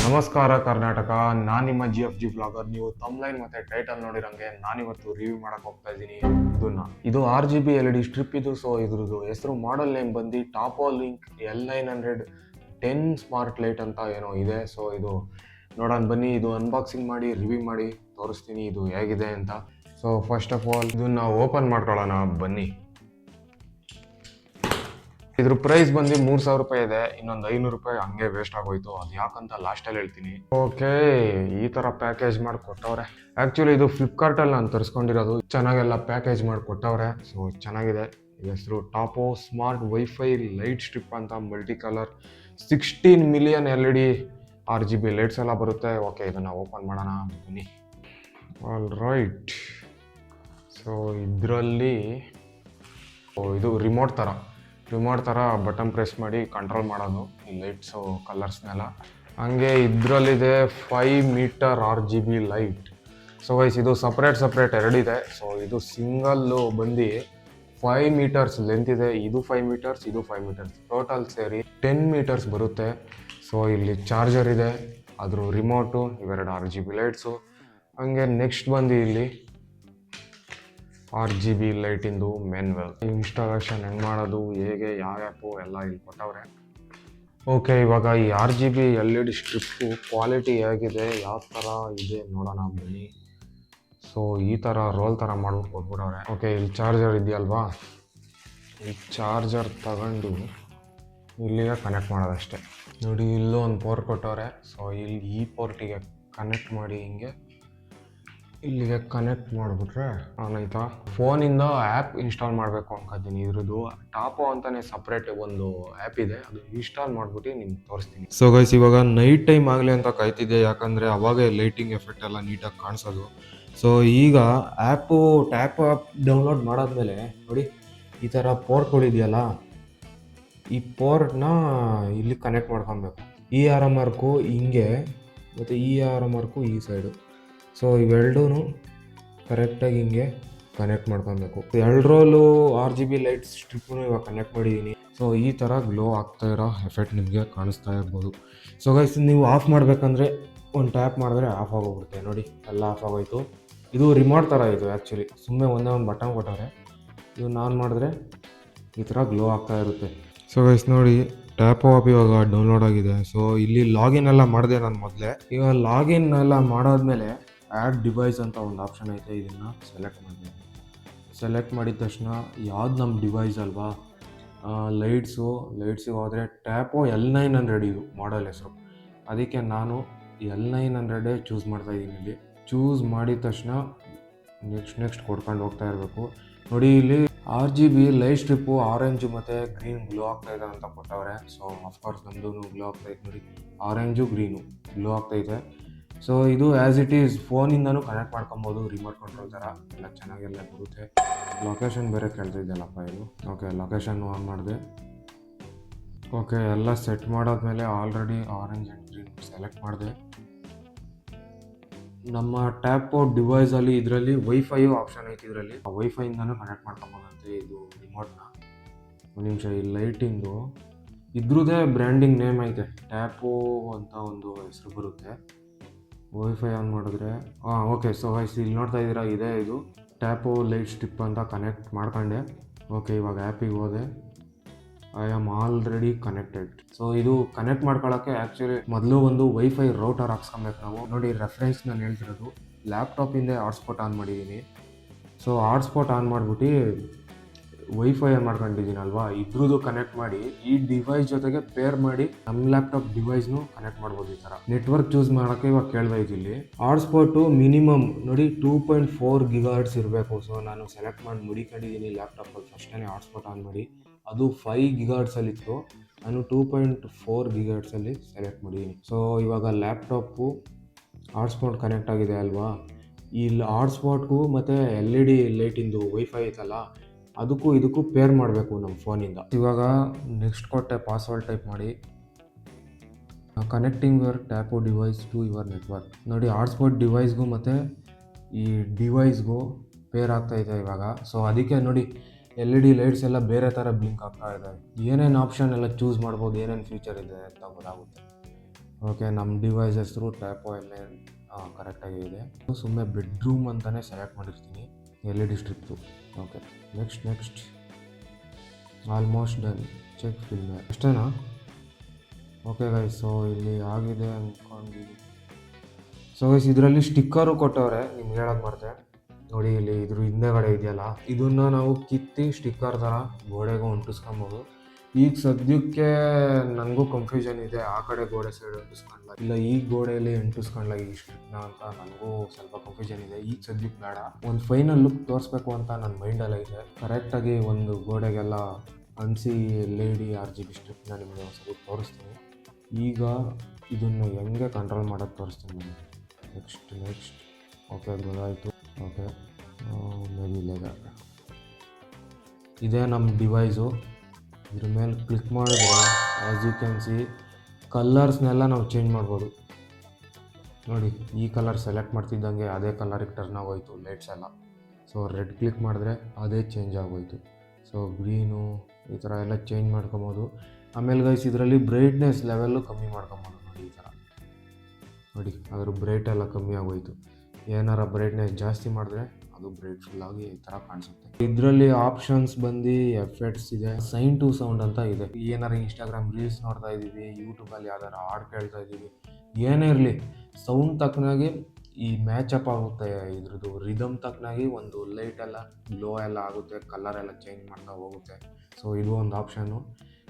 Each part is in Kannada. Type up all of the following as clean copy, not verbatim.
ನಮಸ್ಕಾರ ಕರ್ನಾಟಕ, ನಾನು ನಿಮ್ಮ GFG ಬ್ಲಾಗರ್. ನೀವು ತಮ್ಲೈನ್ ಮತ್ತೆ ಟೈಟಲ್ ನೋಡಿರಂಗೆ ನಾನಿವತ್ತು ರಿವ್ಯೂ ಮಾಡಕ್ ಹೋಗ್ತಾ ಇದ್ದೀನಿ ಇದು RGB LED ಸ್ಟ್ರಿಪ್ ಇದು. ಸೊ ಇದ್ರದ್ದು ಹೆಸರು ಮಾಡಲ್ ನೇಮ್ ಬಂದು ಟಾಪೋ ಲಿಂಕ್ L900 10 ಸ್ಮಾರ್ಟ್ ಲೈಟ್ ಅಂತ ಏನೋ ಇದೆ. ಸೊ ಇದು ನೋಡೋಣ ಬನ್ನಿ, ಇದು ಅನ್ಬಾಕ್ಸಿಂಗ್ ಮಾಡಿ ರಿವ್ಯೂ ಮಾಡಿ ತೋರಿಸ್ತೀನಿ ಇದು ಹೇಗಿದೆ ಅಂತ. ಸೊ ಫಸ್ಟ್ ಆಫ್ ಆಲ್ ಇದನ್ನ ಓಪನ್ ಮಾಡ್ಕೊಳ್ಳೋಣ ಬನ್ನಿ. ಇದ್ರ ಪ್ರೈಸ್ ಬಂದು 3,000 ರೂಪಾಯಿ ಇದೆ. ಇನ್ನೊಂದು 500 ರೂಪಾಯಿ ಹಂಗೆ ವೇಸ್ಟ್ ಆಗೋಯ್ತು. ಅದು ಯಾಕಂತ ಲಾಸ್ಟಲ್ಲಿ ಹೇಳ್ತೀನಿ. ಓಕೆ, ಈ ತರ ಪ್ಯಾಕೇಜ್ ಮಾಡಿ ಕೊಟ್ಟವ್ರೆ. ಆಕ್ಚುಲಿ ಇದು ಫ್ಲಿಪ್ಕಾರ್ಟಲ್ಲಿ ನಾನು ತರಿಸ್ಕೊಂಡಿರೋದು. ಚೆನ್ನಾಗೆಲ್ಲ ಪ್ಯಾಕೇಜ್ ಮಾಡಿ ಕೊಟ್ಟವ್ರೆ. ಸೊ ಚೆನ್ನಾಗಿದೆ. ಹೆಸರು ಟಾಪೋ ಸ್ಮಾರ್ಟ್ ವೈಫೈ ಲೈಟ್ ಸ್ಟ್ರಿಪ್ ಅಂತ, multi colour 16 million LED RGB lights ಎಲ್ಲ ಬರುತ್ತೆ. ಓಕೆ, ಇದನ್ನ ಓಪನ್ ಮಾಡೋಣ ಬನ್ನಿ. ಆಲ್ ರೈಟ್, ಸೊ ಇದರಲ್ಲಿ ಇದು ರಿಮೋಟ್ ಥರ ಬಟನ್ ಪ್ರೆಸ್ ಮಾಡಿ ಕಂಟ್ರೋಲ್ ಮಾಡೋದು ಈ ಲೈಟ್ಸು ಕಲರ್ಸ್ನೆಲ್ಲ. ಹಂಗೆ ಇದರಲ್ಲಿದೆ 5 metre RGB light. So guys, ಇದು ಸಪ್ರೇಟ್ ಎರಡಿದೆ. ಸೊ ಇದು ಸಿಂಗಲ್ಲು ಬಂದು 5 ಮೀಟರ್ಸ್ ಲೆಂತ್ ಇದೆ. ಇದು 5 ಮೀಟರ್ಸ್, ಇದು 5 ಮೀಟರ್ಸ್, ಟೋಟಲ್ ಸೇರಿ 10 ಮೀಟರ್ಸ್ ಬರುತ್ತೆ. ಸೊ ಇಲ್ಲಿ ಚಾರ್ಜರ್ ಇದೆ, ಅದ್ರ ರಿಮೋಟು, ಇವೆರಡು RGB ಲೈಟ್ಸು. ಹಂಗೆ ನೆಕ್ಸ್ಟ್ ಬಂದು ಇಲ್ಲಿ RGB ಲೈಟಿಂದು ಮ್ಯಾನ್ಯುವಲ್, ಇನ್ಸ್ಟಾಲೇಷನ್ ಹೆಂಗೆ ಮಾಡೋದು, ಹೇಗೆ, ಯಾವ ಆ್ಯಪು ಎಲ್ಲ ಇಲ್ಲಿ ಕೊಟ್ಟವ್ರೆ. ಓಕೆ, ಇವಾಗ ಈ RGB LED ಸ್ಟ್ರಿಪ್ಪು ಕ್ವಾಲಿಟಿ ಹೇಗಿದೆ, ಯಾವ ಥರ ಇದೆ ನೋಡೋಣ ಬನ್ನಿ. ಸೊ ಈ ಥರ ರೋಲ್ ಥರ ಮಾಡ್ಬಿಟ್ಟು ಕೊಟ್ಬಿಟ್ಟವ್ರೆ. ಓಕೆ, ಇಲ್ಲಿ ಚಾರ್ಜರ್ ಇದೆಯಲ್ವಾ, ಈ ಚಾರ್ಜರ್ ತಗೊಂಡು ಇಲ್ಲಿಗೆ ಕನೆಕ್ಟ್ ಮಾಡೋದಷ್ಟೇ. ನೋಡಿ, ಇಲ್ಲೂ ಒಂದು ಪೋರ್ಟ್ ಕೊಟ್ಟವ್ರೆ. ಸೊ ಇಲ್ಲಿ ಈ ಪೋರ್ಟಿಗೆ ಕನೆಕ್ಟ್ ಮಾಡಿ ಹಿಂಗೆ ಇಲ್ಲಿಗೆ ಕನೆಕ್ಟ್ ಮಾಡಿಬಿಟ್ರೆ ಆನ್ ಆಯ್ತಾ. ಫೋನಿಂದ ಆ್ಯಪ್ ಇನ್ಸ್ಟಾಲ್ ಮಾಡಬೇಕು ಅನ್ಕೋತೀನಿ. ಇದ್ರದ್ದು ಟಾಪೋ ಅಂತಲೇ ಸಪ್ರೇಟ್ ಒಂದು ಆ್ಯಪ್ ಇದೆ, ಅದು ಇನ್ಸ್ಟಾಲ್ ಮಾಡಿಬಿಟ್ಟು ನಿಮ್ಗೆ ತೋರಿಸ್ತೀನಿ. ಸೊ ಗೈಸ್, ಇವಾಗ ನೈಟ್ ಟೈಮ್ ಆಗಲಿ ಅಂತ ಕಾಯ್ತಿದ್ದೆ, ಯಾಕಂದರೆ ಅವಾಗೇ ಲೈಟಿಂಗ್ ಎಫೆಕ್ಟ್ ಎಲ್ಲ ನೀಟಾಗಿ ಕಾಣಿಸೋದು. ಸೊ ಈಗ ಟ್ಯಾಪ್ ಆ್ಯಪ್ ಡೌನ್ಲೋಡ್ ಮಾಡಾದ್ಮೇಲೆ ನೋಡಿ, ಈ ಥರ ಪೋರ್ಟ್ಗಳಿದೆಯಲ್ಲ, ಈ ಪೋರ್ಟ್ನ ಇಲ್ಲಿ ಕನೆಕ್ಟ್ ಮಾಡ್ಕೊಬೇಕು. RMR ಹಿಂಗೆ ಮತ್ತು RMR ಈ ಸೈಡು. ಸೊ ಇವೆರಡೂ ಕರೆಕ್ಟಾಗಿ ಹಿಂಗೆ ಕನೆಕ್ಟ್ ಮಾಡ್ಕೊಬೇಕು. ಎರಡರಲ್ಲೂ RGB ಲೈಟ್ ಸ್ಟ್ರಿಪ್ಪನ್ನು ಇವಾಗ ಕನೆಕ್ಟ್ ಮಾಡಿದ್ದೀನಿ. ಸೊ ಈ ಥರ ಗ್ಲೋ ಆಗ್ತಾ ಇರೋ ಎಫೆಕ್ಟ್ ನಿಮಗೆ ಕಾಣಿಸ್ತಾ ಇರ್ಬೋದು. ಸೊ ಗೈಸ್, ನೀವು ಆಫ್ ಮಾಡಬೇಕಂದ್ರೆ ಒಂದು ಟ್ಯಾಪ್ ಮಾಡಿದ್ರೆ ಆಫ್ ಆಗೋಗ್ಬಿಡುತ್ತೆ. ನೋಡಿ, ಎಲ್ಲ ಆಫ್ ಆಗೋಯ್ತು. ಇದು ರಿಮೋಟ್ ಥರ ಇದು ಆ್ಯಕ್ಚುಲಿ, ಸುಮ್ಮನೆ ಒಂದೇ ಒಂದು ಬಟನ್ ಕೊಟ್ಟವ್ರೆ. ಇದು ನಾನು ಮಾಡಿದ್ರೆ ಈ ಥರ ಗ್ಲೋ ಆಗ್ತಾ ಇರುತ್ತೆ. ಸೊ ಗೈಸ್ ನೋಡಿ, ಟ್ಯಾಪೋ ಆ್ಯಪ್ ಇವಾಗ ಡೌನ್ಲೋಡ್ ಆಗಿದೆ. ಸೊ ಇಲ್ಲಿ ಲಾಗಿನ್ ಎಲ್ಲ ಮಾಡಿದೆ ನಾನು ಮೊದಲೇ. ಇವಾಗ ಲಾಗಿನ್ ಎಲ್ಲ ಮಾಡಾದ್ಮೇಲೆ ಆ್ಯಡ್ ಡಿವೈಸ್ ಅಂತ ಒಂದು ಆಪ್ಷನ್ ಐತೆ, ಇದನ್ನು ಸೆಲೆಕ್ಟ್ ಮಾಡಿದ ತಕ್ಷಣ ಯಾವ್ದು ನಮ್ಮ ಡಿವೈಸ್ ಅಲ್ವಾ, ಲೈಟ್ಸಿಗೆ ಹೋದರೆ ಟ್ಯಾಪೋ L900 ಇದು ಮಾಡೆಲ್ ಹೆಸರು. ಅದಕ್ಕೆ ನಾನು L900 ಚೂಸ್ ಮಾಡ್ತಾಯಿದ್ದೀನಿ. ಇಲ್ಲಿ ಚೂಸ್ ಮಾಡಿದ ತಕ್ಷಣ ನೆಕ್ಸ್ಟ್ ಕೊಡ್ಕೊಂಡು ಹೋಗ್ತಾ ಇರಬೇಕು. ನೋಡಿ, ಇಲ್ಲಿ RGB ಲೈಟ್ ಸ್ಟ್ರಿಪ್ಪು ಆರೆಂಜು ಮತ್ತು ಗ್ರೀನ್ ಗ್ಲೋ ಆಗ್ತಾಯಿದೆ ಅಂತ ಕೊಟ್ಟವ್ರೆ. ಸೊ ಅಫ್ಕೋರ್ಸ್ ನಮ್ಮದು ಗ್ಲೋ ಆಗ್ತಾಯಿದೆ. ನೋಡಿ, ಆರೆಂಜು ಗ್ರೀನು ಗ್ಲೋ ಆಗ್ತಾಯಿದೆ. ಸೊ ಇದು ಆ್ಯಸ್ ಇಟ್ ಈಸ್ ಫೋನಿಂದನೂ ಕನೆಕ್ಟ್ ಮಾಡ್ಕೊಬೋದು, ರಿಮೋಟ್ ಕಂಟ್ರೋಲ್ ಥರ ಎಲ್ಲ ಚೆನ್ನಾಗೆಲ್ಲ ಬರುತ್ತೆ. ಲೊಕೇಶನ್ ಬೇರೆ ಕೇಳ್ತಿದ್ದೆಲ್ಲಪ್ಪ ಇದು. ಓಕೆ, ಲೊಕೇಶನ್ ಆನ್ ಮಾಡಿದೆ. ಓಕೆ, ಎಲ್ಲ ಸೆಟ್ ಮಾಡಾದ್ಮೇಲೆ already orange and green select ಮಾಡಿದೆ. ನಮ್ಮ ಟ್ಯಾಪೋ ಡಿವೈಸಲ್ಲಿ ಇದರಲ್ಲಿ ವೈಫೈ ಆಪ್ಷನ್ ಐತಿ. ಇದರಲ್ಲಿ ವೈಫೈಯಿಂದನೂ ಕನೆಕ್ಟ್ ಮಾಡ್ಕೊಬೋದಂತೆ ಇದು ರಿಮೋಟ್ನ. ಒಂದು ನಿಮಿಷ, ಈ ಲೈಟಿಂದು ಇದ್ರದ್ದೇ ಬ್ರ್ಯಾಂಡಿಂಗ್ ನೇಮ್ ಐತೆ, ಟ್ಯಾಪೋ ಅಂತ ಒಂದು ಹೆಸರು ಬರುತ್ತೆ. ವೈಫೈ ಆನ್ ಮಾಡಿದ್ರೆ ಓಕೆ. ಸೊ ಗೈಸ್, ಇಲ್ಲಿ ನೋಡ್ತಾ ಇದ್ದೀರಾ, ಇದೆ ಇದು ಟ್ಯಾಪೋ ಲೈಟ್ ಸ್ಟ್ರಿಪ್ ಅಂತ ಕನೆಕ್ಟ್ ಮಾಡ್ಕೊಂಡೆ. ಓಕೆ, ಇವಾಗ ಆ್ಯಪಿಗೆ ಹೋದೆ. I am already connected. So ಇದು ಕನೆಕ್ಟ್ ಮಾಡ್ಕೊಳ್ಳೋಕ್ಕೆ ಆ್ಯಕ್ಚುಲಿ ಮೊದಲು ಒಂದು ವೈಫೈ ರೌಟರ್ ಹಾಕ್ಸ್ಕೊಬೇಕು ನಾವು. ನೋಡಿ, ರೆಫರೆನ್ಸ್ ನಾನು ಹೇಳ್ತಿರೋದು ಲ್ಯಾಪ್ಟಾಪಿಂದ ಹಾಟ್ಸ್ಪಾಟ್ ಆನ್ ಮಾಡಿದ್ದೀನಿ. ಸೊ ಹಾಟ್ಸ್ಪಾಟ್ ಆನ್ ಮಾಡಿಬಿಟ್ಟು ವೈಫೈ ಆನ್ ಮಾಡ್ಕೊಂಡಿದ್ದೀನಲ್ವಾ, ಇದ್ರದ್ದು ಕನೆಕ್ಟ್ ಮಾಡಿ ಈ ಡಿವೈಸ್ ಜೊತೆಗೆ ಪೇರ್ ಮಾಡಿ ನಮ್ಮ ಲ್ಯಾಪ್ಟಾಪ್ ಡಿವೈಸ್ನು ಕನೆಕ್ಟ್ ಮಾಡ್ಬೋದು. ಈ ಥರ ನೆಟ್ವರ್ಕ್ ಚೂಸ್ ಮಾಡೋಕ್ಕೆ ಇವಾಗ ಕೇಳ್ತಾ ಇದ್ದೀನಿ. ಹಾಟ್ಸ್ಪಾಟು ಮಿನಿಮಮ್ ನೋಡಿ 2.4 GHz ಇರಬೇಕು. ಸೊ ನಾನು ಸೆಲೆಕ್ಟ್ ಮಾಡಿ ಮುಡಿಕೊಂಡಿದ್ದೀನಿ ಲ್ಯಾಪ್ಟಾಪಲ್ಲಿ. ಫಸ್ಟೇ ಹಾಟ್ಸ್ಪಾಟ್ ಆನ್ ಮಾಡಿ ಅದು 5 GHz ಇತ್ತು, ನಾನು 2.4 GHz ಸೆಲೆಕ್ಟ್ ಮಾಡಿದ್ದೀನಿ. ಸೊ ಇವಾಗ ಲ್ಯಾಪ್ಟಾಪು ಹಾಟ್ಸ್ಪಾಟ್ ಕನೆಕ್ಟ್ ಆಗಿದೆ ಅಲ್ವಾ, ಈ ಹಾಟ್ಸ್ಪಾಟ್ಗೂ ಮತ್ತು LED ಲೈಟಿಂದು ವೈಫೈ ಐತಲ್ಲ, ಅದಕ್ಕೂ ಇದಕ್ಕೂ ಪೇರ್ ಮಾಡಬೇಕು ನಮ್ಮ ಫೋನಿಂದ. ಇವಾಗ ನೆಕ್ಸ್ಟ್ ಕೊಟ್ಟೆ ಪಾಸ್ವರ್ಡ್ ಟೈಪ್ ಮಾಡಿ connecting your Tapo device to your network. ನೋಡಿ, ಹಾಟ್ಸ್ಪಾಟ್ ಡಿವೈಸ್ಗೂ ಮತ್ತು ಈ ಡಿವೈಸ್ಗೂ ಪೇರ್ ಆಗ್ತಾಯಿದೆ ಇವಾಗ. ಸೊ ಅದಕ್ಕೆ ನೋಡಿ, LED ಲೈಟ್ಸ್ ಎಲ್ಲ ಬೇರೆ ಥರ ಬ್ಲಿಂಕ್ ಆಗ್ತಾ ಇದೆ. ಏನೇನು ಆಪ್ಷನ್ ಎಲ್ಲ ಚೂಸ್ ಮಾಡ್ಬೋದು, ಏನೇನು ಫೀಚರ್ ಇದೆ ಅಂತ ಗೊತ್ತಾಗುತ್ತೆ. ಓಕೆ, ನಮ್ಮ ಡಿವೈಸ್ ಹೆಸರು ಟ್ಯಾಪೋ ಎಮ್ ಎ ಕರೆಕ್ಟಾಗಿ ಇದೆ. ಸುಮ್ಮನೆ ಬೆಡ್ರೂಮ್ ಅಂತಲೇ ಸೆಲೆಕ್ಟ್ ಮಾಡಿರ್ತೀನಿ, LED strips. Okay, next almost done. Check film ಅಷ್ಟೇನಾ? ಓಕೆ ಗೈಸ್, ಸೊ ಇಲ್ಲಿ ಆಗಿದೆ ಅಂದ್ಕೊಂಡಿದ್ದೀನಿ. ಸೊ ಗೈಸ್, ಇದರಲ್ಲಿ ಸ್ಟಿಕ್ಕರು ಕೊಟ್ಟವ್ರೆ, ನಿಮ್ಗೆ ಹೇಳೋದು ಮರ್ತೆ. ನೋಡಿ, ಇಲ್ಲಿ ಇದ್ರ ಹಿಂದೆಗಡೆ ಇದೆಯಲ್ಲ, ಇದನ್ನು ನಾವು ಕಿತ್ತಿ ಸ್ಟಿಕ್ಕರ್ ಥರ ಗೋಡೆಗೂ ಅಂಟಿಸ್ಕೊಬೋದು. ಈಗ ಸದ್ಯಕ್ಕೆ ನನಗೂ ಕನ್ಫ್ಯೂಷನ್ ಇದೆ, ಆ ಕಡೆ ಗೋಡೆ ಸೈಡ್ ಅಂಟಿಸ್ಕೊಂಡ್ಲ ಇಲ್ಲ ಈ ಗೋಡೆಯಲ್ಲಿ ಅಂಟಿಸ್ಕೊಂಡ್ಲ ಈ ಸ್ಟ್ರಿಕ್ನ ಅಂತ ನನಗೂ ಸ್ವಲ್ಪ ಕನ್ಫ್ಯೂಷನ್ ಇದೆ. ಈಗ ಸದ್ಯಕ್ಕೆ ಬೇಡ, ಒಂದು ಫೈನಲ್ ಲುಕ್ ತೋರಿಸ್ಬೇಕು ಅಂತ ನನ್ನ ಮೈಂಡಲ್ಲ ಇದೆ. ಕರೆಕ್ಟಾಗಿ ಒಂದು ಗೋಡೆಗೆಲ್ಲ ಅಂಟಿಸಿ LED RGB ಸ್ಟ್ರಿಪ್ನ ನಿಮಗೆ ಒಂದು ಸ್ವಲ್ಪ ತೋರಿಸ್ತೀನಿ. ಈಗ ಇದನ್ನು ಹೆಂಗೆ ಕಂಟ್ರೋಲ್ ಮಾಡೋದು ತೋರಿಸ್ತೀನಿ ನಾನು. ನೆಕ್ಸ್ಟ್ ಓಕೆ, ಗೊತ್ತಾಯಿತು. ಓಕೆ, ಮೇ ಬಿ ಲೆದರ್ ಇದೇ ನಮ್ಮ ಡಿವೈಸು. ಇದ್ರ ಮೇಲೆ ಕ್ಲಿಕ್ ಮಾಡಿದ್ರೆ ಆ್ಯಸ್ ಯು ಕ್ಯಾನ್ ಸಿ ಕಲರ್ಸ್ನೆಲ್ಲ ನಾವು ಚೇಂಜ್ ಮಾಡ್ಬೋದು. ನೋಡಿ, ಈ ಕಲರ್ ಸೆಲೆಕ್ಟ್ ಮಾಡ್ತಿದ್ದಂಗೆ ಅದೇ ಕಲರಿಗೆ ಟರ್ನ್ ಆಗೋಯ್ತು ಲೈಟ್ಸ್ ಎಲ್ಲ. ಸೊ ರೆಡ್ ಕ್ಲಿಕ್ ಮಾಡಿದ್ರೆ ಅದೇ ಚೇಂಜ್ ಆಗೋಯ್ತು. ಸೊ ಗ್ರೀನು ಈ ಥರ ಎಲ್ಲ ಚೇಂಜ್ ಮಾಡ್ಕೊಬೋದು. ಆಮೇಲೆ ಗೈಸ್, ಇದರಲ್ಲಿ ಬ್ರೈಟ್ನೆಸ್ ಲೆವೆಲ್ಲು ಕಮ್ಮಿ ಮಾಡ್ಕೊಬೋದು. ನೋಡಿ, ಈ ಥರ ನೋಡಿ, ಅದ್ರ ಬ್ರೈಟ್ ಎಲ್ಲ ಕಮ್ಮಿ ಆಗೋಯ್ತು. ಏನಾರ ಬ್ರೈಟ್ನೆಸ್ ಜಾಸ್ತಿ ಮಾಡಿದ್ರೆ ಅದು ಬ್ರೈಟ್ಫುಲ್ ಆಗಿ ಈ ಥರ ಕಾಣಿಸುತ್ತೆ. ಇದರಲ್ಲಿ ಆಪ್ಷನ್ಸ್ ಬಂದು ಎಫೆಕ್ಟ್ಸ್ ಇದೆ, ಸೈನ್ ಟು ಸೌಂಡ್ ಅಂತ ಇದೆ. ಏನಾರು ಇನ್ಸ್ಟಾಗ್ರಾಮ್ ರೀಲ್ಸ್ ನೋಡ್ತಾ ಇದ್ದೀವಿ, ಯೂಟ್ಯೂಬಲ್ಲಿ ಯಾವ್ದಾರು ಹಾಡು ಕೇಳ್ತಾ ಇದ್ದೀವಿ, ಏನೇ ಇರಲಿ ಸೌಂಡ್ ತಕ್ಕನಾಗಿ ಈ ಮ್ಯಾಚಪ್ ಆಗುತ್ತೆ. ಇದ್ರದ್ದು ರಿದಮ್ ತಕ್ಕನಾಗಿ ಒಂದು ಲೈಟ್ ಎಲ್ಲ ಗ್ಲೋ ಎಲ್ಲ ಆಗುತ್ತೆ, ಕಲರ್ ಎಲ್ಲ ಚೇಂಜ್ ಮಾಡ್ತಾ ಹೋಗುತ್ತೆ. ಸೊ ಇದು ಒಂದು ಆಪ್ಷನ್ನು.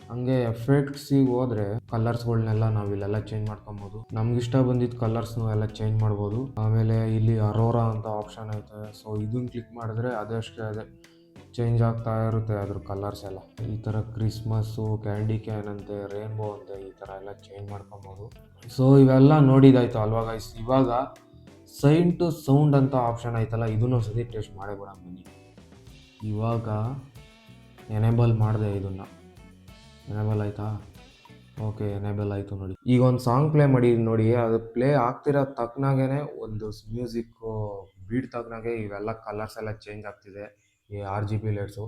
ಹಂಗೆ ಎಫೆಕ್ಟ್ಸಿಗೆ ಹೋದರೆ ಕಲರ್ಸ್ಗಳನ್ನೆಲ್ಲ ನಾವು ಇಲ್ಲೆಲ್ಲ ಚೇಂಜ್ ಮಾಡ್ಕೊಬೋದು. ನಮ್ಗಿಷ್ಟ ಬಂದಿದ್ದ ಕಲರ್ಸ್ನು ಎಲ್ಲ ಚೇಂಜ್ ಮಾಡ್ಬೋದು. ಆಮೇಲೆ ಇಲ್ಲಿ ಅರೋರಾ ಅಂತ ಆಪ್ಷನ್ ಐತೆ. ಸೊ ಇದನ್ನು ಕ್ಲಿಕ್ ಮಾಡಿದ್ರೆ ಅದಷ್ಟೇ ಅದೇ ಚೇಂಜ್ ಆಗ್ತಾ ಇರುತ್ತೆ ಅದ್ರ ಕಲರ್ಸ್ ಎಲ್ಲ. ಈ ಥರ ಕ್ರಿಸ್ಮಸ್ಸು, ಕ್ಯಾಂಡಿ ಕ್ಯಾನ್ ಅಂತೆ, ರೇನ್ಬೋ ಅಂತೆ, ಈ ಥರ ಎಲ್ಲ ಚೇಂಜ್ ಮಾಡ್ಕೊಬೋದು. ಸೊ ಇವೆಲ್ಲ ನೋಡಿದಾಯ್ತು ಅಲ್ವಾ ಗೈಸ್. ಇವಾಗ ಸೈನ್ ಟು ಸೌಂಡ್ ಅಂತ ಆಪ್ಷನ್ ಐತಲ್ಲ, ಇದನ್ನು ಸತಿ ಟೆಸ್ಟ್ ಮಾಡೇ ಬಿಡೋಣ ಬನ್ನಿ. ಇವಾಗ ಎನೇಬಲ್ ಮಾಡಿದೆ, ಇದನ್ನು ಎನೇಬಲ್ ಆಯಿತಾ? ಓಕೆ, ಎನೇಬಲ್ ಆಯಿತು. ನೋಡಿ, ಈಗ ಒಂದು ಸಾಂಗ್ ಪ್ಲೇ ಮಾಡಿ ನೋಡಿ, ಅದು ಪ್ಲೇ ಆಗ್ತಿರೋ ತಕ್ಕನಾಗೇ ಒಂದು ಮ್ಯೂಸಿಕ್ಕು ಬೀಟ್ ತಕ್ಕನಾಗೆ ಇವೆಲ್ಲ ಕಲರ್ಸ್ ಎಲ್ಲ ಚೇಂಜ್ ಆಗ್ತಿದೆ, ಈ RGB ಲೈಟ್ಸು.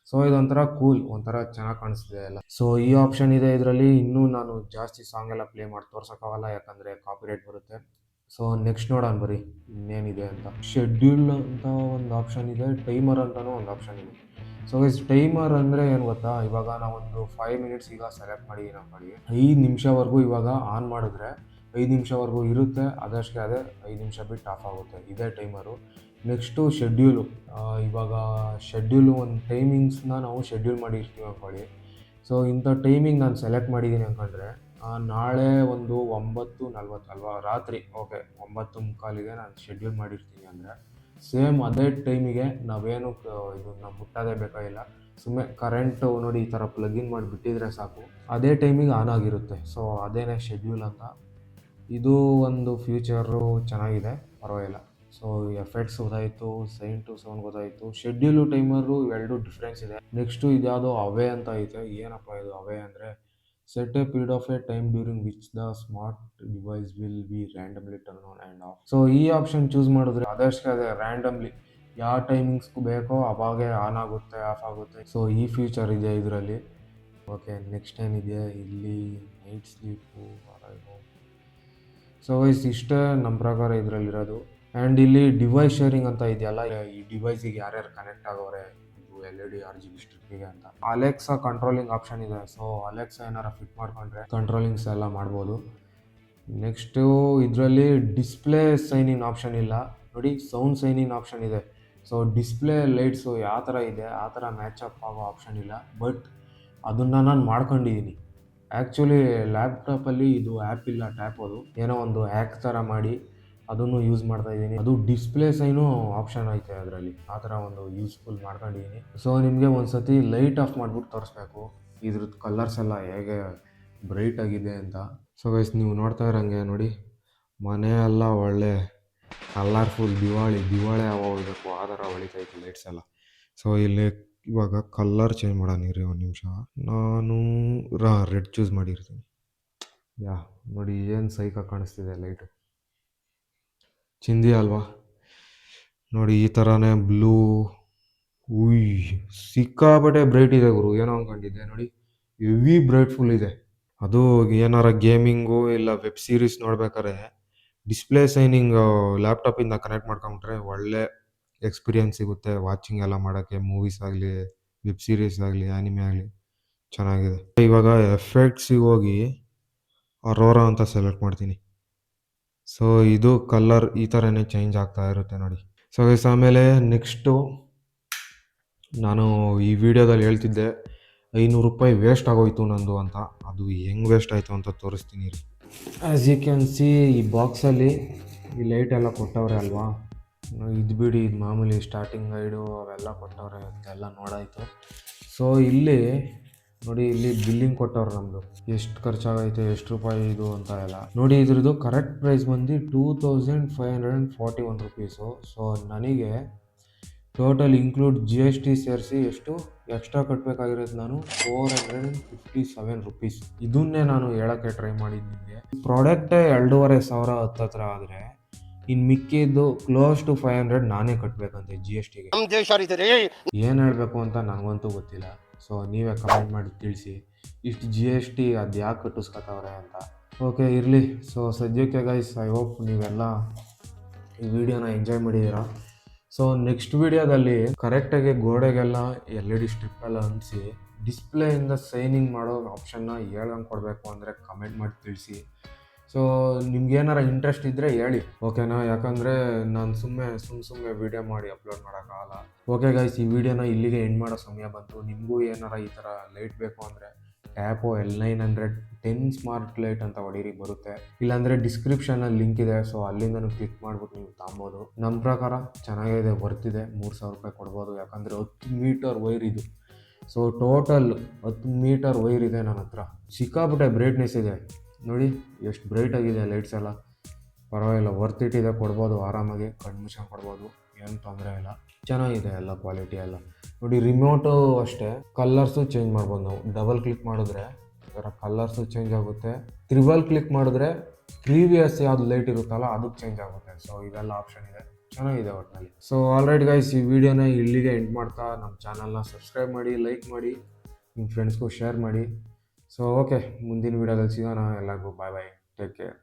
ಸೊ ಇದೊಂಥರ ಕೂಲ್, ಒಂಥರ ಚೆನ್ನಾಗಿ ಕಾಣಿಸ್ತಿದೆ ಎಲ್ಲ. ಸೊ ಈ ಆಪ್ಷನ್ ಇದೆ ಇದರಲ್ಲಿ. ಇನ್ನೂ ನಾನು ಜಾಸ್ತಿ ಸಾಂಗ್ ಎಲ್ಲ ಪ್ಲೇ ಮಾಡಿ ತೋರ್ಸೋಕ್ಕಾಗಲ್ಲ, ಯಾಕಂದರೆ ಕಾಪಿರೈಟ್ ಬರುತ್ತೆ. ಸೊ ನೆಕ್ಸ್ಟ್ ನೋಡೋಣ ಬರೀ ಇನ್ನೇನಿದೆ ಅಂತ. ಶೆಡ್ಯೂಲ್ ಅಂತ ಒಂದು ಆಪ್ಷನ್ ಇದೆ, ಟೈಮರ್ ಅಂತಲೂ ಒಂದು ಆಪ್ಷನ್ ಇದೆ. ಸೊ ಗೈಸ್, ಟೈಮರ್ ಅಂದರೆ ಏನು ಗೊತ್ತಾ, ಇವಾಗ ನಾವೊಂದು 5 ಮಿನಿಟ್ಸ್ ಈಗ ಸೆಲೆಕ್ಟ್ ಮಾಡಿದ್ದೀವಿ ನಮ್ಮ ಕಡೆಗೆ, 5 ನಿಮಿಷವರೆಗೂ ಇವಾಗ ಆನ್ ಮಾಡಿದ್ರೆ 5 ನಿಮಿಷವರೆಗೂ ಇರುತ್ತೆ, ಅದಷ್ಟೇ ಅದೇ 5 ನಿಮಿಷ ಬಿಟ್ಟು ಆಫ್ ಆಗುತ್ತೆ. ಇದೇ ಟೈಮರು. Next schedule. ಇವಾಗ ಶೆಡ್ಯೂಲು ಒಂದು ಟೈಮಿಂಗ್ಸ್ನ ನಾವು ಶೆಡ್ಯೂಲ್ ಮಾಡಿರ್ತೀವಿ ಅಂದ್ಕೊಳ್ಳಿ. ಸೊ ಇಂಥ ಟೈಮಿಂಗ್ ನಾನು ಸೆಲೆಕ್ಟ್ ಮಾಡಿದ್ದೀನಿ ಅಂದ್ಕೊಂಡ್ರೆ, ನಾಳೆ ಒಂದು 9:40 ಅಲ್ವಾ, ರಾತ್ರಿ ಓಕೆ 9:45ಗೆ ನಾನು ಶೆಡ್ಯೂಲ್ ಮಾಡಿರ್ತೀನಿ ಅಂದರೆ ಸೇಮ್ ಅದೇ ಟೈಮಿಗೆ ನಾವೇನು ಇದನ್ನು ಮುಟ್ಟೋದೇ ಬೇಕಾಗಿಲ್ಲ. ಸುಮ್ಮನೆ ಕರೆಂಟು ನೋಡಿ ಈ ಥರ ಪ್ಲಗಿನ್ ಮಾಡಿ ಬಿಟ್ಟಿದ್ರೆ ಸಾಕು, ಅದೇ ಟೈಮಿಗೆ ಆನ್ ಆಗಿರುತ್ತೆ. ಸೊ ಅದೇನೇ ಶೆಡ್ಯೂಲ್ ಅಂತ. ಇದು ಒಂದು ಫ್ಯೂಚರು ಚೆನ್ನಾಗಿದೆ, ಪರವಾಗಿಲ್ಲ. ಸೊ ಎಫೆಕ್ಟ್ಸ್ ಗೊತ್ತಾಯಿತು, ಸೈನ್ ಟು ಸೌಂಡ್ ಗೊತ್ತಾಯಿತು, ಶೆಡ್ಯೂಲು ಟೈಮರು ಇವೆರಡು ಡಿಫ್ರೆನ್ಸ್ ಇದೆ. ನೆಕ್ಸ್ಟು ಇದ್ಯಾವುದೋ ಅವೇ ಅಂತ ಐತೆ. ಏನಪ್ಪ ಇದು ಅವೇ ಅಂದರೆ, set a period of a time during which the smart device will be randomly turned on and off. So ಈ ಆಪ್ಷನ್ ಚೂಸ್ ಮಾಡಿದ್ರೆ ಅದಷ್ಟೇ ಅದೇ ರ್ಯಾಂಡಮ್ಲಿ ಯಾವ ಟೈಮಿಂಗ್ಸ್ಗೂ ಬೇಕೋ ಅವಾಗೇ ಆನ್ ಆಗುತ್ತೆ, ಆಫ್ ಆಗುತ್ತೆ. ಸೊ ಈ ಫ್ಯೂಚರ್ ಇದೆ ಇದರಲ್ಲಿ. ಓಕೆ, ನೆಕ್ಸ್ಟ್ ಏನಿದೆ ಇಲ್ಲಿ, ನೈಟ್ ಸ್ಲೀಪು. ಸೊ ಇಷ್ಟೇ ನಮ್ಮ ಪ್ರಕಾರ ಇದರಲ್ಲಿರೋದು. ಆ್ಯಂಡ್ ಇಲ್ಲಿ ಡಿವೈಸ್ ಶೇರಿಂಗ್ ಅಂತ ಇದೆಯಲ್ಲ, ಈ ಡಿವೈಸಿಗೆ ಯಾರ್ಯಾರು ಕನೆಕ್ಟ್ ಆಗೋರೆ LED RGB ಸ್ಟ್ರಿಪ್ಪಿಗೆ ಅಂತ. ಅಲೆಕ್ಸಾ ಕಂಟ್ರೋಲಿಂಗ್ ಆಪ್ಷನ್ ಇದೆ. ಸೊ ಅಲೆಕ್ಸಾ ಏನಾರ ಫಿಟ್ ಮಾಡ್ಕೊಂಡ್ರೆ ಕಂಟ್ರೋಲಿಂಗ್ಸ್ ಎಲ್ಲ ಮಾಡ್ಬೋದು. ನೆಕ್ಸ್ಟು ಇದರಲ್ಲಿ ಡಿಸ್ಪ್ಲೇ ಸೈನ್ ಇನ್ ಆಪ್ಷನ್ ಇಲ್ಲ ನೋಡಿ, ಸೌಂಡ್ ಸೈನ್ ಇನ್ ಆಪ್ಷನ್ ಇದೆ. ಸೊ ಡಿಸ್ಪ್ಲೇ ಲೈಟ್ಸು ಯಾವ ಥರ ಇದೆ ಆ ಥರ ಮ್ಯಾಚಪ್ ಆಗೋ ಆಪ್ಷನ್ ಇಲ್ಲ, ಬಟ್ ಅದನ್ನು ನಾನು ಮಾಡ್ಕೊಂಡಿದ್ದೀನಿ. ಆ್ಯಕ್ಚುಲಿ ಲ್ಯಾಪ್ಟಾಪಲ್ಲಿ ಇದು ಆ್ಯಪ್ ಇಲ್ಲ, ಟ್ಯಾಪ್ ಅದು ಏನೋ ಒಂದು ಹ್ಯಾಕ್ ಥರ ಮಾಡಿ ಅದನ್ನು ಯೂಸ್ ಮಾಡ್ತಾ ಇದ್ದೀನಿ. ಅದು ಡಿಸ್ಪ್ಲೇ ಸೈನು ಆಪ್ಷನ್ ಐತೆ ಅದರಲ್ಲಿ, ಆ ಥರ ಒಂದು ಯೂಸ್ಫುಲ್ ಮಾಡ್ಕೊಂಡಿದ್ದೀನಿ. ಸೊ ನಿಮಗೆ ಒಂದು ಸತಿ ಲೈಟ್ ಆಫ್ ಮಾಡಿಬಿಟ್ಟು ತೋರಿಸ್ಬೇಕು ಇದ್ರದ್ದು ಕಲರ್ಸ್ ಎಲ್ಲ ಹೇಗೆ ಬ್ರೈಟ್ ಆಗಿದೆ ಅಂತ. ಸೊ ಗೈಸ್, ನೀವು ನೋಡ್ತಾ ಇರೋಂಗೆ ನೋಡಿ, ಮನೆ ಎಲ್ಲ ಒಳ್ಳೆ ಕಲರ್ಫುಲ್ ದಿವಾಳಿ ಹೋಗಬೇಕು ಆ ಥರ ಹೊಳಿತೈತೆ ಲೈಟ್ಸ್ ಎಲ್ಲ. ಸೊ ಇಲ್ಲಿ ಇವಾಗ ಕಲರ್ ಚೇಂಜ್ ಮಾಡೋಣ ಇರಿ ಒಂದು ನಿಮಿಷ. ನಾನು ರೆಡ್ ಚೂಸ್ ಮಾಡಿರ್ತೀನಿ. ನೋಡಿ ಏನು ಸೈಕ ಕಾಣಿಸ್ತಿದೆ ಲೈಟು, ಚಿಂದಿ ಅಲ್ವಾ? ನೋಡಿ ಈ ಥರನೇ ಬ್ಲೂ. ಸಿಕ್ಕಾಪಟ್ಟೆ ಬ್ರೈಟ್ ಇದೆ ಗುರು, ಏನೋ ಅಂದ್ಕೊಂಡಿದ್ದೆ ನೋಡಿ, ಹೆವಿ ಬ್ರೈಟ್ಫುಲ್ ಇದೆ. ಅದು ಏನಾರ ಗೇಮಿಂಗು ಇಲ್ಲ ವೆಬ್ ಸೀರೀಸ್ ನೋಡ್ಬೇಕಾದ್ರೆ ಡಿಸ್ಪ್ಲೇ ಸೈನಿಂಗ್ ಲ್ಯಾಪ್ಟಾಪಿಂದ ಕನೆಕ್ಟ್ ಮಾಡ್ಕೊಂಬಿಟ್ರೆ ಒಳ್ಳೆ ಎಕ್ಸ್ಪೀರಿಯನ್ಸ್ ಸಿಗುತ್ತೆ ವಾಚಿಂಗ್ ಎಲ್ಲ ಮಾಡೋಕ್ಕೆ ಮೂವೀಸ್ ಆಗಲಿ ವೆಬ್ ಸೀರೀಸ್ ಆಗಲಿ ಆನಿಮೆ ಆಗಲಿ ಚೆನ್ನಾಗಿದೆ. ಇವಾಗ ಎಫೆಕ್ಟ್ಸಿಗೆ ಹೋಗಿ ಅರೋರಾ ಅಂತ ಸೆಲೆಕ್ಟ್ ಮಾಡ್ತೀನಿ. ಸೊ ಇದು ಕಲರ್ ಈ ಥರನೇ ಚೇಂಜ್ ಆಗ್ತಾ ಇರುತ್ತೆ ನೋಡಿ. ಸೊ ಗೈಸ್ ಆಮೇಲೆ ನೆಕ್ಸ್ಟು ನಾನು ಈ ವಿಡಿಯೋದಲ್ಲಿ ಹೇಳ್ತಿದ್ದೆ ₹500 ವೇಸ್ಟ್ ಆಗೋಯ್ತು ನಂದು ಅಂತ. ಅದು ಹೆಂಗೆ ವೇಸ್ಟ್ ಆಯಿತು ಅಂತ ತೋರಿಸ್ತೀನಿ ರೀ. ಆ್ಯಸ್ ಯು ಕ್ಯಾನ್ ಸಿ ಈ ಬಾಕ್ಸಲ್ಲಿ ಈ ಲೈಟ್ ಎಲ್ಲ ಕೊಟ್ಟವ್ರೆ ಅಲ್ವಾ, ಇದು ಬಿಡಿ, ಇದು ಮಾಮೂಲಿ ಸ್ಟಾರ್ಟಿಂಗ್ ಗೈಡು ಅವೆಲ್ಲ ಕೊಟ್ಟವ್ರೆ, ಅದೆಲ್ಲ ನೋಡಾಯಿತು. ಸೊ ಇಲ್ಲಿ ನೋಡಿ, ಇಲ್ಲಿ ಬಿಲ್ಲಿಂಗ್ ಕೊಟ್ಟವ್ರು ನಮ್ಮದು, ಎಷ್ಟು ಖರ್ಚಾಗೈತೆ, ಎಷ್ಟು ರೂಪಾಯಿ ಇದು ಅಂತ ಎಲ್ಲ ನೋಡಿ. ಇದ್ರದ್ದು ಕರೆಕ್ಟ್ ಪ್ರೈಸ್ ಬಂದು ₹2541. ಸೊ ನನಗೆ ಟೋಟಲ್ ಇನ್ಕ್ಲೂಡ್ GST ಸೇರಿಸಿ ಎಷ್ಟು ಎಕ್ಸ್ಟ್ರಾ ಕಟ್ಟಬೇಕಾಗಿರೋದು ನಾನು ₹457. ಇದನ್ನೇ ನಾನು ಹೇಳೋಕ್ಕೆ ಟ್ರೈ ಮಾಡಿದ್ದು ನಿಮಗೆ. ಪ್ರಾಡಕ್ಟೇ 2,500 ಹತ್ತತ್ರ ಆದರೆ ಇನ್ನು ಮಿಕ್ಕಿದ್ದು ಕ್ಲೋಸ್ ಟು 500 ನಾನೇ ಕಟ್ಟಬೇಕಂತೆ GSTಗೆ. ಏನು ಹೇಳಬೇಕು ಅಂತ ನನಗಂತೂ ಗೊತ್ತಿಲ್ಲ. ಸೊ ನೀವೇ ಕಮೆಂಟ್ ಮಾಡಿ ತಿಳಿಸಿ, ಇಷ್ಟು GST ಅದು ಯಾಕೆ ಕಟ್ಟಿಸ್ಕೊತವ್ರೆ ಅಂತ. ಓಕೆ ಇರಲಿ. ಸೊ ಸದ್ಯಕ್ಕೆ ಗೈಸ್, ಐ ಹೋಪ್ ನೀವೆಲ್ಲ ಈ ವಿಡಿಯೋನ ಎಂಜಾಯ್ ಮಾಡಿದ್ದೀರಾ. ಸೊ ನೆಕ್ಸ್ಟ್ ವಿಡಿಯೋದಲ್ಲಿ ಕರೆಕ್ಟಾಗಿ ಗೋಡೆಗೆಲ್ಲ LED ಸ್ಟ್ರಿಪ್ ಎಲ್ಲ ಅಂಟಿಸಿ ಡಿಸ್ಪ್ಲೇಯಿಂದ ಸೈನಿಂಗ್ ಮಾಡೋ ಆಪ್ಷನ್ನ ಹೇಳ್ದಂಗೆ ಕೊಡಬೇಕು ಅಂದರೆ ಕಮೆಂಟ್ ಮಾಡಿ ತಿಳಿಸಿ. ಸೊ ನಿಮ್ಗೇನಾರ ಇಂಟ್ರೆಸ್ಟ್ ಇದ್ದರೆ ಹೇಳಿ, ಓಕೆನಾ? ಯಾಕಂದರೆ ನಾನು ಸುಮ್ಮನೆ ವಿಡಿಯೋ ಮಾಡಿ ಅಪ್ಲೋಡ್ ಮಾಡೋಕ್ಕಾಗಲ್ಲ. ಓಕೆ ಗೈಸ್, ಈ ವಿಡಿಯೋನ ಇಲ್ಲಿಗೆ ಎಂಡ್ ಮಾಡೋ ಸಮಯ ಬಂತು. ನಿಮಗೂ ಏನಾರ ಈ ಥರ ಲೈಟ್ ಬೇಕು ಅಂದರೆ ಟ್ಯಾಪೋ L900 10 ಸ್ಮಾರ್ಟ್ ಲೈಟ್ ಅಂತ ಹೊಡೀರಿ, ಬರುತ್ತೆ. ಇಲ್ಲಾಂದರೆ ಡಿಸ್ಕ್ರಿಪ್ಷನಲ್ಲಿ ಲಿಂಕ್ ಇದೆ, ಸೊ ಅಲ್ಲಿಂದನೂ ಕ್ಲಿಕ್ ಮಾಡಿಬಿಟ್ಟು ನೀವು ತಗೊಬೋದು. ನಮ್ಮ ಪ್ರಕಾರ ಚೆನ್ನಾಗಿದೆ, ವರ್ತಿದೆ. ₹3,000 ಕೊಡ್ಬೋದು, ಯಾಕಂದರೆ 10 ಮೀಟರ್ ವೈರ್ ಇದು. ಸೊ ಟೋಟಲ್ 10 ಮೀಟರ್ ವೈರ್ ಇದೆ ನನ್ನ ಹತ್ರ. ಸಿಕ್ಕಾಪಟ್ಟೆ ಬ್ರೈಟ್ನೆಸ್ ಇದೆ ನೋಡಿ, ಎಷ್ಟು ಬ್ರೈಟ್ ಆಗಿದೆ ಲೈಟ್ಸ್ ಎಲ್ಲ. ಪರವಾಗಿಲ್ಲ, ವರ್ತ್ ಇಟ್ ಇದೆ, ಕೊಡ್ಬೋದು ಆರಾಮಾಗಿ, ಕಣ್ಣು ಮುಚ್ಕೊಂಡು ಕೊಡ್ಬೋದು, ಏನು ತೊಂದರೆ ಇಲ್ಲ. ಚೆನ್ನಾಗಿದೆ ಎಲ್ಲ ಕ್ವಾಲಿಟಿ ಎಲ್ಲ ನೋಡಿ. ರಿಮೋಟು ಅಷ್ಟೇ, ಕಲರ್ಸು ಚೇಂಜ್ ಮಾಡ್ಬೋದು ನಾವು. ಡಬಲ್ ಕ್ಲಿಕ್ ಮಾಡಿದ್ರೆ ಅದರ ಕಲರ್ಸು ಚೇಂಜ್ ಆಗುತ್ತೆ, ತ್ರಿಬಲ್ ಕ್ಲಿಕ್ ಮಾಡಿದ್ರೆ ಪ್ರೀವಿಯಸ್ ಯಾವ್ದು ಲೈಟ್ ಇರುತ್ತಲ್ಲ ಅದಕ್ಕೆ ಚೇಂಜ್ ಆಗುತ್ತೆ. ಸೊ ಇದೆಲ್ಲ ಆಪ್ಷನ್ ಇದೆ, ಚೆನ್ನಾಗಿದೆ ಒಟ್ಟಿನಲ್ಲಿ. ಸೊ ಆಲ್ರೈಟ್ ಗೈಸ್, ಈ ವಿಡಿಯೋನ ಇಲ್ಲಿಗೆ ಎಂಡ್ ಮಾಡ್ತಾ ನಮ್ಮ ಚಾನಲ್ನ ಸಬ್ಸ್ಕ್ರೈಬ್ ಮಾಡಿ, ಲೈಕ್ ಮಾಡಿ, ನಿಮ್ಮ ಫ್ರೆಂಡ್ಸ್ಗೂ ಶೇರ್ ಮಾಡಿ. ಸೊ ಓಕೆ, ಮುಂದಿನ ವಿಡಿಯೋದಲ್ಲಿ ಸಿಗೋಣ. ಎಲ್ಲರಿಗೂ ಬಾಯ್ ಬಾಯ್, ಟೇಕ್ ಕೇರ್.